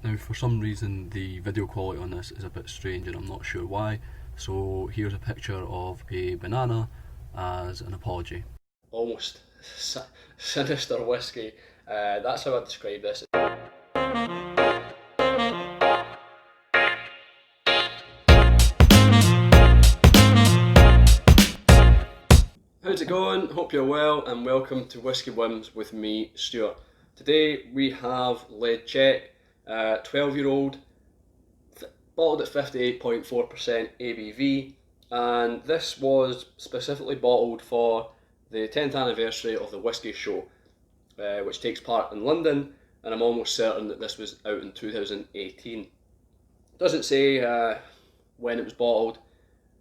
Now, for some reason, the video quality on this is a bit strange and I'm not sure why, so here's a picture of a banana as an apology. Almost sinister whiskey, that's how I describe this. How's it going? Hope you're well and welcome to Whiskey Whims with me, Stuart. Today we have Ledaig, 12-year-old, bottled at 58.4% ABV, and this was specifically bottled for the 10th anniversary of the Whisky Show, which takes part in London, and I'm almost certain that this was out in 2018. Doesn't say when it was bottled,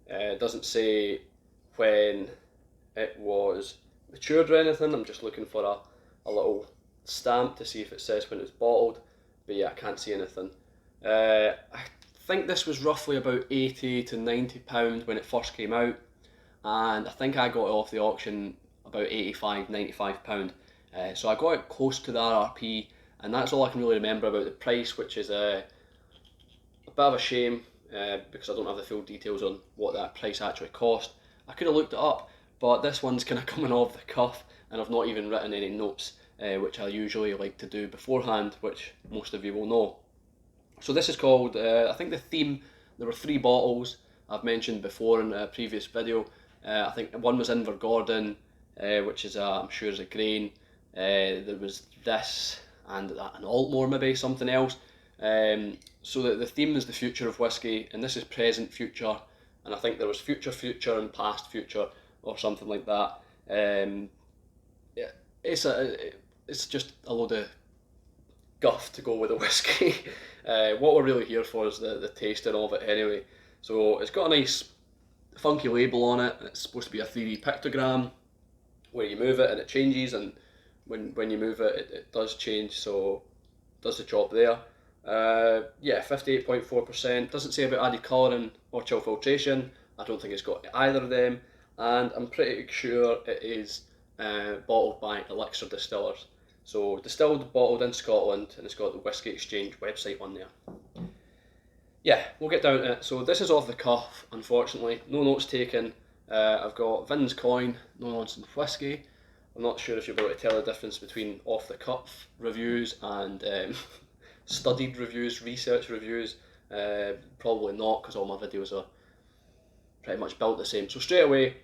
doesn't say when it was matured or anything. I'm just looking for a little stamp to see if it says when it was bottled, but yeah, I can't see anything. I think this was roughly about £80 to £90 when it first came out, and I think I got it off the auction about £85, £95. So I got it close to the RRP, and that's all I can really remember about the price, which is a bit of a shame because I don't have the full details on what that price actually cost. I could have looked it up, but this one's kind of coming off the cuff, and I've not even written any notes, which I usually like to do beforehand, which most of you will know. So this is called, I think the theme, there were 3 bottles I've mentioned before in a previous video. I think one was Invergordon, which is I'm sure is a grain. There was this and an Altmore, maybe something else. So the theme is the future of whiskey, and this is present future, and I think there was future and past future, or something like that. Yeah, it's just a load of guff to go with the whiskey. What we're really here for is the tasting of it anyway. So it's got a nice funky label on it. It's supposed to be a 3D pictogram where you move it and it changes, and when you move it, it does change, so it does the job there. Yeah, 58.4%. Doesn't say about added colouring or chill filtration. I don't think it's got either of them, and I'm pretty sure it is bottled by Elixir Distillers. So distilled, bottled in Scotland, and it's got the Whisky Exchange website on there. Yeah, we'll get down to it. So this is off the cuff, unfortunately. No notes taken. I've got Vin's Coin, No Nonsense Whiskey. I'm not sure if you're able to tell the difference between off the cuff reviews and studied reviews, research reviews. Probably not, because all my videos are pretty much built the same. So straight away,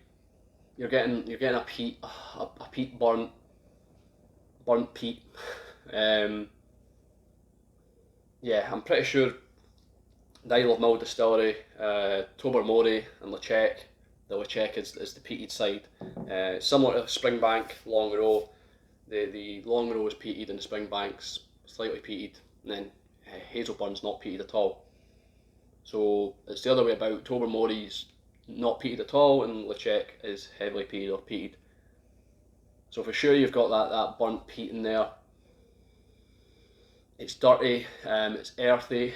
you're getting a peat, burnt peat. Yeah, I'm pretty sure the Isle of Mull Distillery, Tobermory and Ledaig. The Ledaig is the peated side. Similar to Springbank, Long Row. The Long Row is peated and the Springbank's slightly peated, and then Hazelburn's not peated at all. So it's the other way about. Tobermory's not peated at all, and Ledaig is heavily peated or peated. So for sure you've got that burnt peat in there. It's dirty, it's earthy.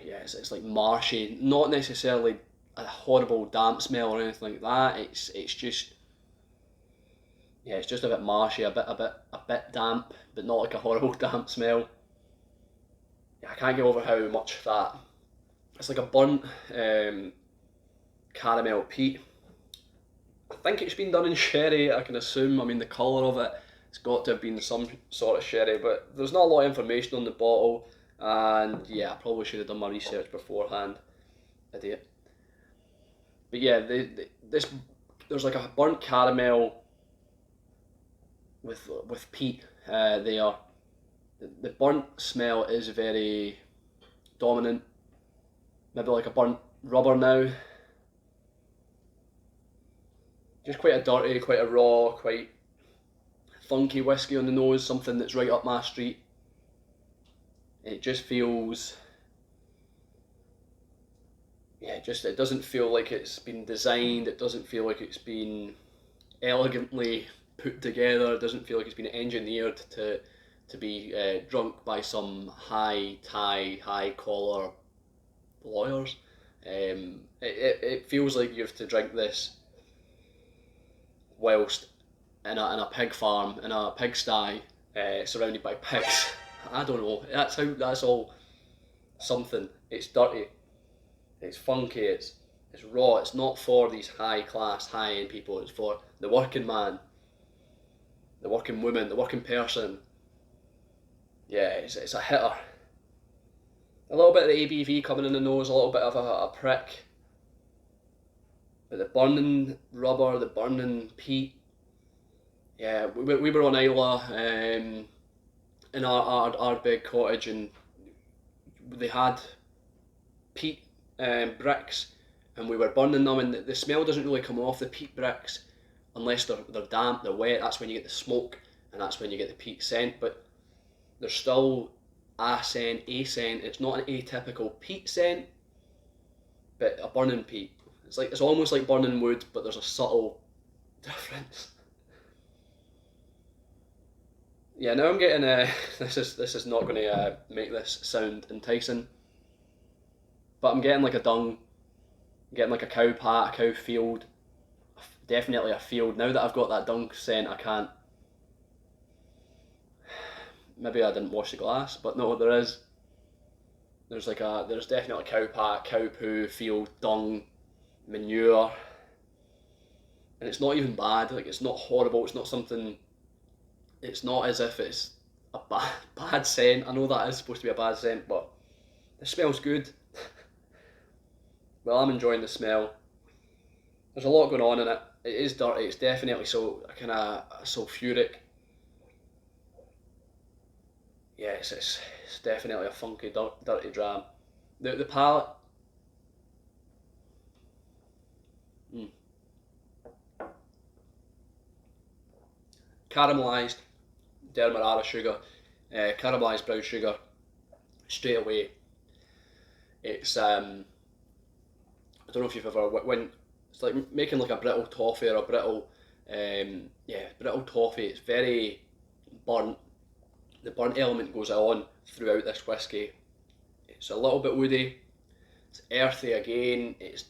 Yeah, it's like marshy, not necessarily a horrible damp smell or anything like that. It's just, yeah, it's just a bit marshy, a bit damp, but not like a horrible damp smell. Yeah, I can't get over how much that. It's like a burnt caramel peat. I think it's been done in sherry, I can assume. I mean, the colour of it, it's got to have been some sort of sherry, but there's not a lot of information on the bottle, and yeah, I probably should have done my research beforehand. Idiot. But yeah, there's like a burnt caramel with peat there. The burnt smell is very dominant, maybe like a burnt rubber now. Just quite a dirty, quite a raw, quite funky whiskey on the nose, something that's right up my street. It just feels, yeah, it doesn't feel like it's been designed, it doesn't feel like it's been elegantly put together, it doesn't feel like it's been engineered to be drunk by some high collar lawyers. It feels like you have to drink this whilst in a pig farm, in a pigsty, surrounded by pigs, I don't know. That's all something. It's dirty. It's funky. It's raw. It's not for these high class, high end people. It's for the working man, the working woman, the working person. Yeah, it's a hitter. A little bit of the ABV coming in the nose, a little bit of a prick. But the burning rubber, the burning peat. Yeah, we were on Isla in our big cottage, and they had peat bricks, and we were burning them, and the smell doesn't really come off the peat bricks unless they're damp, they're wet. That's when you get the smoke, and that's when you get the peat scent. But there's still a scent. It's not an atypical peat scent, but a burning peat. It's almost like burning wood, but there's a subtle difference. Yeah, now I'm getting this is not going to make this sound enticing, but I'm getting like a dung, I'm getting like a cow pat, a cow field, definitely a field. Now that I've got that dung scent, I can't. Maybe I didn't wash the glass, but no, there's definitely cow pat, cow poo, field, dung, manure, and it's not even bad. Like, it's not horrible. It's not something. It's not as if it's a bad scent. I know that is supposed to be a bad scent, but it smells good. Well, I'm enjoying the smell. There's a lot going on in it. It is dirty. It's definitely kind of sulfuric. Yeah, it's definitely a funky, dirty dram. The palate. Caramelised Demerara sugar, caramelised brown sugar, straight away. It's I don't know if you've ever, when it's like making like a brittle toffee or a brittle brittle toffee. It's very burnt. The burnt element goes on throughout this whiskey. It's a little bit woody. It's earthy again. It's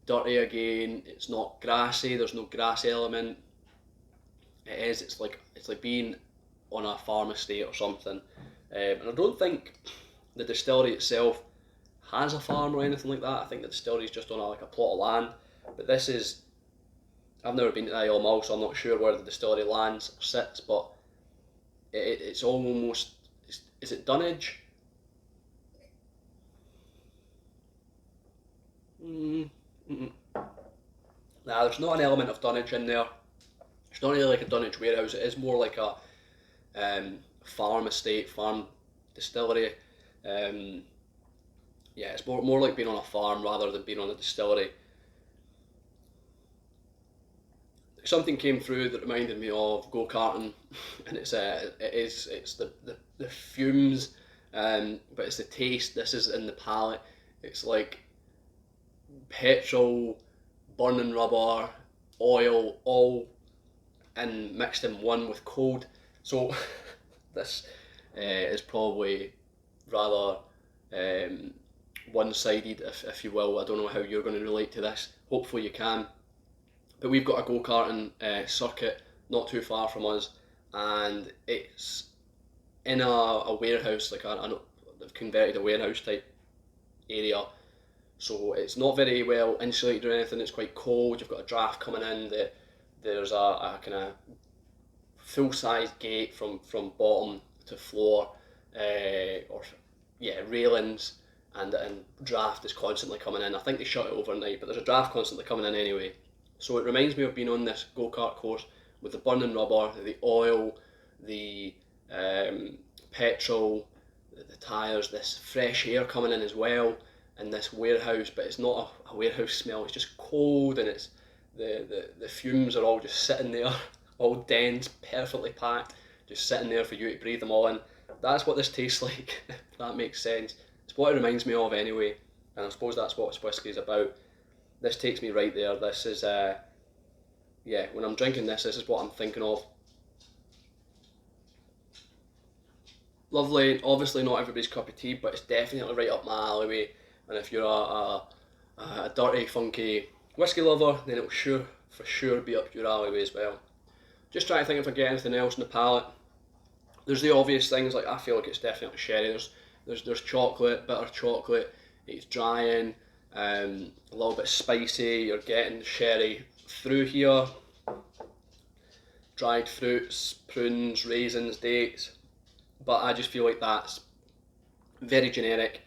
dirty again. It's not grassy. There's no grass element. It's like being on a farm estate or something. And I don't think the distillery itself has a farm or anything like that. I think the distillery is just on a plot of land. But this is, I've never been to Isle of Mull, so I'm not sure where the distillery lands or sits, but it's almost, is it dunnage? Nah, there's not an element of dunnage in there. It's not really like a dunnage warehouse. It is more like a farm estate, farm distillery. Yeah, it's more like being on a farm rather than being on a distillery. Something came through that reminded me of go-karting, and it's the fumes, but it's the taste. This is in the palate. It's like petrol, burning rubber, oil, all and mixed in one with cold. So this is probably rather one-sided, if you will. I don't know how you're going to relate to this. Hopefully you can. But we've got a go-karting circuit not too far from us, and it's in a warehouse, like they've converted a warehouse type area. So it's not very well insulated or anything. It's quite cold. You've got a draft coming in. There's a kind of full-size gate from bottom to floor, railings, and draft is constantly coming in. I think they shut it overnight, but there's a draft constantly coming in anyway. So it reminds me of being on this go-kart course with the burning rubber, the oil, the petrol, the tyres, this fresh air coming in as well, and this warehouse. But it's not a warehouse smell. It's just cold, and it's the fumes are all just sitting there, all dense, perfectly packed, just sitting there for you to breathe them all in. That's what this tastes like, if that makes sense. It's what it reminds me of anyway, and I suppose that's what this whiskey is about. This takes me right there. This is, when I'm drinking this is what I'm thinking of. Lovely. Obviously not everybody's cup of tea, but it's definitely right up my alleyway. And if you're a dirty, funky whiskey lover, then it will for sure be up your alleyway as well. Just trying to think if I get anything else in the palate. There's the obvious things, like I feel like it's definitely sherry. There's chocolate, bitter chocolate. It's drying, a little bit spicy. You're getting sherry through here. Dried fruits, prunes, raisins, dates. But I just feel like that's very generic,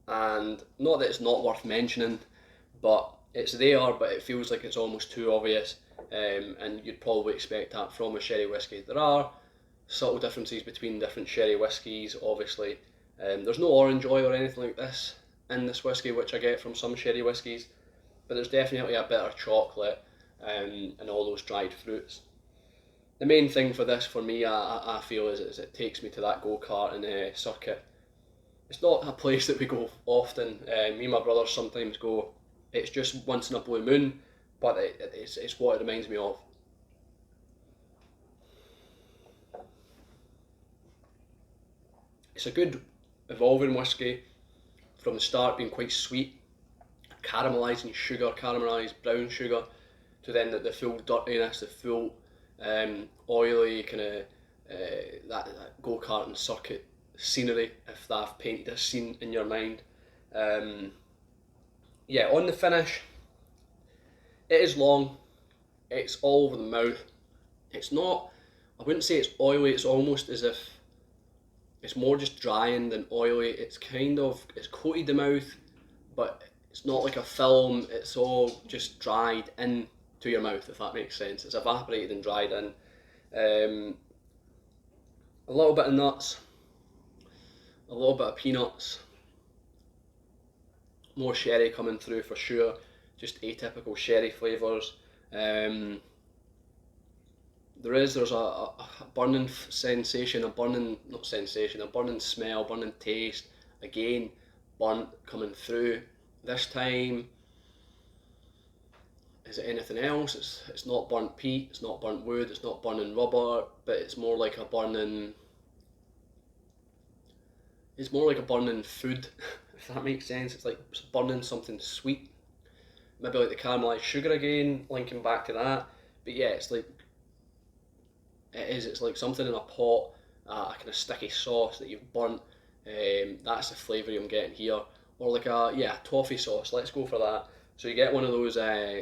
and not that it's not worth mentioning, but it's there, but it feels like it's almost too obvious, and you'd probably expect that from a sherry whiskey. There are subtle differences between different sherry whiskies, obviously. There's no orange oil or anything like this in this whiskey, which I get from some sherry whiskies, but there's definitely a bitter chocolate, and all those dried fruits. The main thing for this, for me, I feel, is it takes me to that go-karting circuit. It's not a place that we go often. Me and my brother sometimes go. It's just once in a blue moon, but it's what it reminds me of. It's a good evolving whiskey, from the start being quite sweet, caramelising sugar, caramelised brown sugar, to then the full dirtiness, the full oily kind of that go-karting circuit scenery, if I've painted a scene in your mind. Yeah, on the finish, it is long, it's all over the mouth. It's not, I wouldn't say it's oily, it's almost as if it's more just drying than oily. It's it's coated the mouth, but it's not like a film, it's all just dried into your mouth, if that makes sense. It's evaporated and dried in. A little bit of nuts, a little bit of peanuts, more sherry coming through for sure, just atypical sherry flavours. There's a burning sensation, a burning smell, burning taste, again, burnt coming through. This time, is it anything else? It's not burnt peat, it's not burnt wood, it's not burning rubber, but it's more like a burning food, if that makes sense. It's like burning something sweet. Maybe like the caramelised sugar again, linking back to that. But yeah, it's like, it's like something in a pot, a kind of sticky sauce that you've burnt. That's the flavour I'm getting here. Or like a toffee sauce, let's go for that. So you get one of those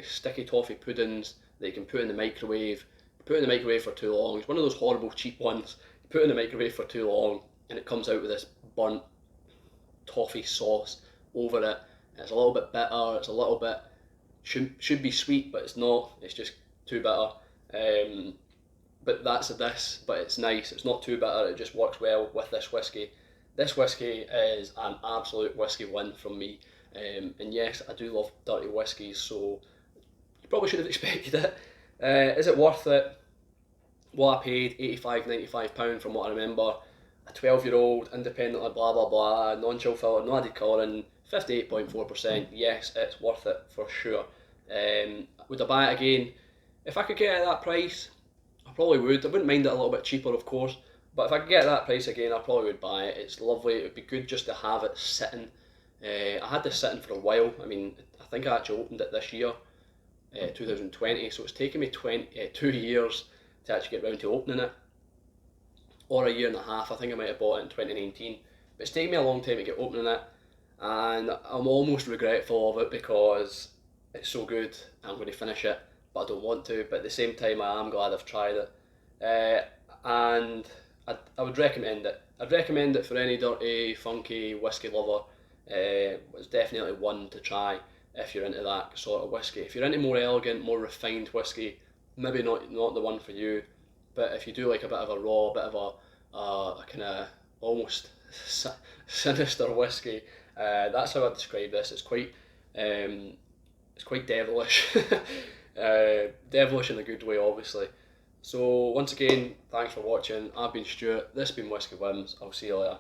sticky toffee puddings that you can put in the microwave. Put it in the microwave for too long. It's one of those horrible cheap ones. You put it in the microwave for too long and it comes out with this burnt toffee sauce over it. It's a little bit bitter, it's a little bit, should be sweet, but it's not, it's just too bitter. But that's this, but it's nice, it's not too bitter, it just works well with this whiskey. This whiskey is an absolute whiskey win from me. And yes, I do love dirty whiskies, so you probably should have expected it. Is it worth it? Well, I paid £85–95 from what I remember. A 12-year-old, independently, blah blah blah, non-chill filter, no added colouring, 58.4%. Yes, it's worth it for sure. Would I buy it again? If I could get it at that price, I probably would. I wouldn't mind it a little bit cheaper, of course, but if I could get that price again, I probably would buy it. It's lovely. It would be good just to have it sitting. I had this sitting for a while. I mean, I think I actually opened it this year, 2020, so it's taken me 2 years to actually get round to opening it, or a year and a half. I think I might have bought it in 2019, but it's taken me a long time to get opening it, and I'm almost regretful of it because it's so good. I'm going to finish it, but I don't want to. But at the same time, I am glad I've tried it, and I would recommend it. I'd recommend it for any dirty, funky whiskey lover. It's definitely one to try if you're into that sort of whiskey. If you're into more elegant, more refined whiskey, maybe not the one for you. But if you do like a bit of a raw, bit of a kind of almost sinister whiskey, that's how I describe this. It's quite devilish, devilish in a good way, obviously. So once again, thanks for watching. I've been Stuart. This has been Whisky Whims. I'll see you later.